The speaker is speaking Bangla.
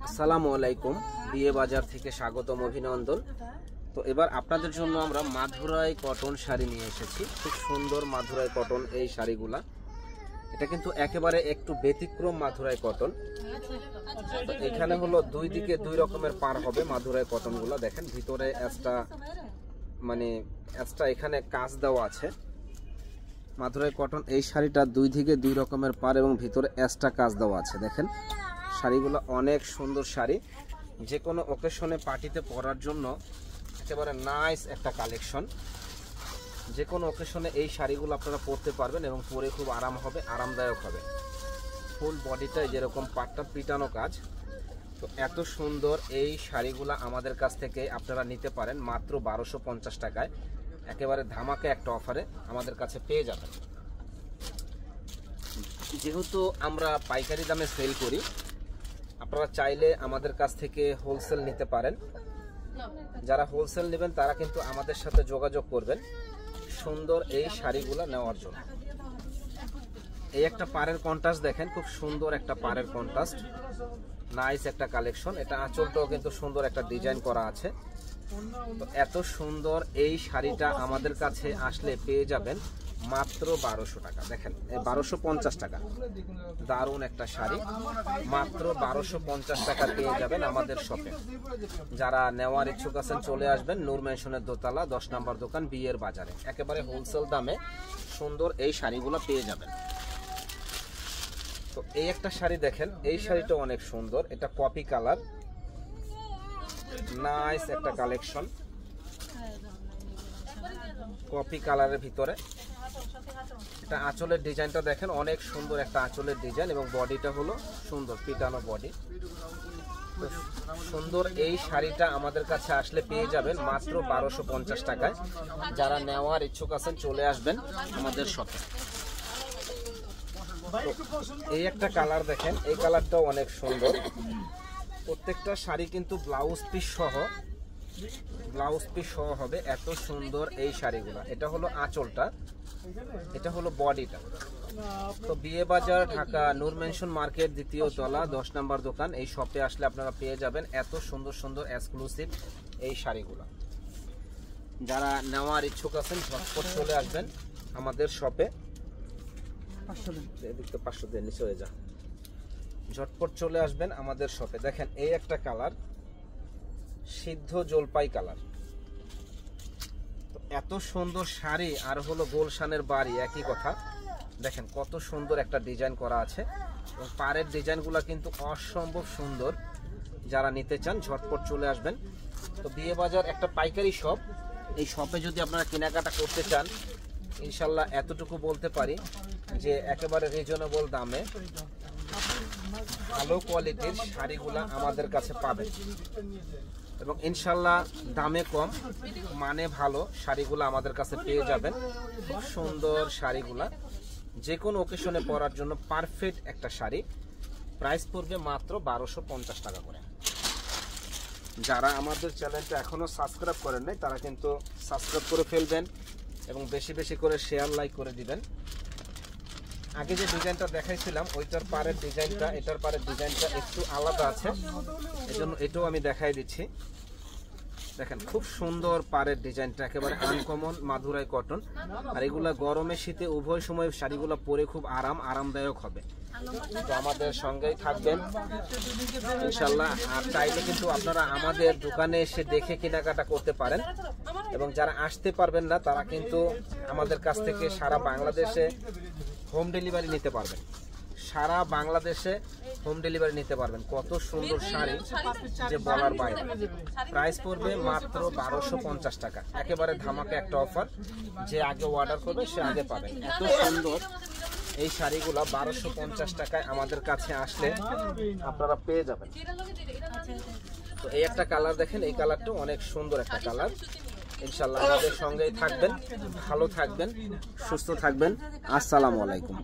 আসসালামু আলাইকুম, বিয়ে বাজার থেকে স্বাগতম, অভিনন্দন। তো এবার আপনাদের জন্য আমরা মাধুরাই কটন শাড়ি নিয়ে এসেছি। খুব সুন্দর মাধুরাই কটন এই শাড়িগুলা। এটা কিন্তু একেবারে একটু ব্যতিক্রম মাধুরাই কটন। তো এখানে হলো দুই দিকে দুই রকমের পার হবে মাধুরাই কটনগুলো। দেখেন ভিতরে এক্সট্রা এখানে কাজ দেওয়া আছে। মাধুরাই কটন এই শাড়িটা দুই দিকে দুই রকমের পার এবং ভিতরে এক্সট্রা কাজ দেওয়া আছে। দেখেন শাড়িগুলো অনেক সুন্দর শাড়ি, যে কোনো অকেশনে পার্টিতে পরার জন্য একেবারে নাইস একটা কালেকশন। যে কোনো অকেশনে এই শাড়িগুলো আপনারা পরতে পারবেন এবং পরে খুব আরাম হবে, আরামদায়ক হবে। ফুল বডিটায় যেরকম পাটটা পিটানো কাজ। তো এত সুন্দর এই শাড়িগুলো আমাদের কাছ থেকে আপনারা নিতে পারেন মাত্র 1250 টাকায়। একেবারে ধামাকা একটা অফারে আমাদের কাছে পেয়ে যাবেন। যেহেতু আমরা পাইকারি দামে সেল করি, আপনারা চাইলে আমাদের কাছ থেকে হোলসেল নিতে পারেন। যারা হোলসেল নেবেন তারা কিন্তু আমাদের সাথে যোগাযোগ করবেন সুন্দর এই শাড়িগুলো নেওয়ার জন্য। এই একটা পাড়ের কন্ট্রাস্ট দেখেন, খুব সুন্দর একটা পাড়ের কন্ট্রাস্ট, নাইস একটা কালেকশন। এটা আঁচলটাও কিন্তু সুন্দর একটা ডিজাইন করা আছে। তো এত সুন্দর এই শাড়িটা আমাদের কাছে আসলে পেয়ে যাবেন মাত্র 1200 টাকা। দেখেন 1250 টাকা, দারুণ একটা শাড়ি, মাত্র 1250 টাকা পেয়ে যাবেন আমাদের শপে। যারা নেওয়ার ইচ্ছুক আছেন চলে আসবেন নূর ম্যানশনের দোতলা 10 নম্বর দোকান, বিয়ের বাজারে। একেবারে হোলসেল দামে সুন্দর এই শাড়িগুলো পেয়ে যাবেন। তো এই একটা শাড়ি দেখেন, এই শাড়িটা অনেক সুন্দর। এটা কপি কালার, নাইস একটা কালেকশন, কপি কালারের ভিতরে। এটা আঁচলের ডিজাইনটা দেখেন, অনেক সুন্দর একটা আঁচলের ডিজাইন এবং বডিটা হলো সুন্দর পিটানো বডি। তো সুন্দর এই শাড়িটা আমাদের কাছে আসলে পেয়ে যাবেন মাত্র 1250 টাকায়। যারা নেওয়ার ইচ্ছুক আছেন চলে আসবেন আমাদের শপে। এই একটা কালার দেখেন, এই কালারটাও অনেক সুন্দর। প্রত্যেকটা শাড়ি কিন্তু ব্লাউজ পিস সহ হবে। এত সুন্দর এই শাড়িগুলো। এটা হলো আঁচলটা, এটা হলো বডিটা। তো বিয়ে বাজার, ঢাকা, নূর ম্যানশন মার্কেট, দ্বিতীয় তলা, 10 নম্বর দোকান। এই শপে আসলে আপনারা পেয়ে যাবেন এত সুন্দর সুন্দর এক্সক্লুসিভ এই শাড়িগুলো। যারা নেওয়ার ইচ্ছুক আছেন ঝটপট চলে আসবেন আমাদের শপে। 500 দিয়ে নিচে হয়ে যা, ঝটপট চলে আসবেন আমাদের শপে। দেখেন এই একটা কালার, সিদ্ধ জলপাই কালার। তো এত সুন্দর শাড়ি আর হলো গোলশানের বাড়ি, একই কথা। দেখেন কত সুন্দর একটা ডিজাইন করা আছে এবং পাড়ের ডিজাইনগুলো কিন্তু অসম্ভব সুন্দর। যারা নিতে চান ঝটপট চলে আসবেন। তো বিয়ে বাজার একটা পাইকারি শপ। এই শপে যদি আপনারা কেনাকাটা করতে চান, ইনশাল্লাহ এতটুকু বলতে পারি যে একেবারে রিজনেবল দামে ভালো কোয়ালিটির শাড়িগুলা আমাদের কাছে পাবেন এবং ইনশাল্লাহ দামে কম, মানে ভালো শাড়িগুলো আমাদের কাছে পেয়ে যাবেন। খুব সুন্দর শাড়িগুলা, যে কোনো ওকেশনে পরার জন্য পারফেক্ট একটা শাড়ি। প্রাইস পড়বে মাত্র 1250 টাকা করে। যারা আমাদের চ্যানেলটা এখনো সাবস্ক্রাইব করেন নাই তারা কিন্তু সাবস্ক্রাইব করে ফেলবেন এবং বেশি বেশি করে শেয়ার, লাইক করে দিবেন। আগে যে ডিজাইনটা দেখাইছিলাম ওইটার পাড়ের ডিজাইনটা এটার পাড়ের ডিজাইনটা একটু আলাদা আছে, এজন্য এটাও আমি দেখাই দিচ্ছি। দেখেন খুব সুন্দর পাড়ের ডিজাইনটা, একেবারে আনকমন মাধুরাই কটন। আর এগুলা গরমে শীতে উভয় সময় শাড়িগুলো পরে খুব আরামদায়ক হবে। তো আমাদের সঙ্গেই থাকবেন ইনশাল্লাহ। আর চাইলে কিন্তু আপনারা আমাদের দোকানে এসে দেখে কেনাকাটা করতে পারেন এবং যারা আসতে পারবেন না তারা কিন্তু আমাদের কাছ থেকে সারা বাংলাদেশে হোম ডেলিভারি নিতে পারবেন। সারা বাংলাদেশে হোম ডেলিভারি নিতে পারবেন। কত সুন্দর শাড়ি যে বলার বাইরে। প্রাইস পড়বে মাত্র 1250 টাকা। একেবারে ধামাকা একটা অফার, যে আগে অর্ডার করবে সে আগে পাবেন। এত সুন্দর এই শাড়িগুলো 1250 টাকায় আমাদের কাছে আসলে আপনারা পেয়ে যাবেন। তো এই একটা কালার দেখেন, এই কালারটাও অনেক সুন্দর একটা কালার। ইনশাল্লাহ আমাদের সঙ্গেই থাকবেন, ভালো থাকবেন, সুস্থ থাকবেন। আসসালামু আলাইকুম।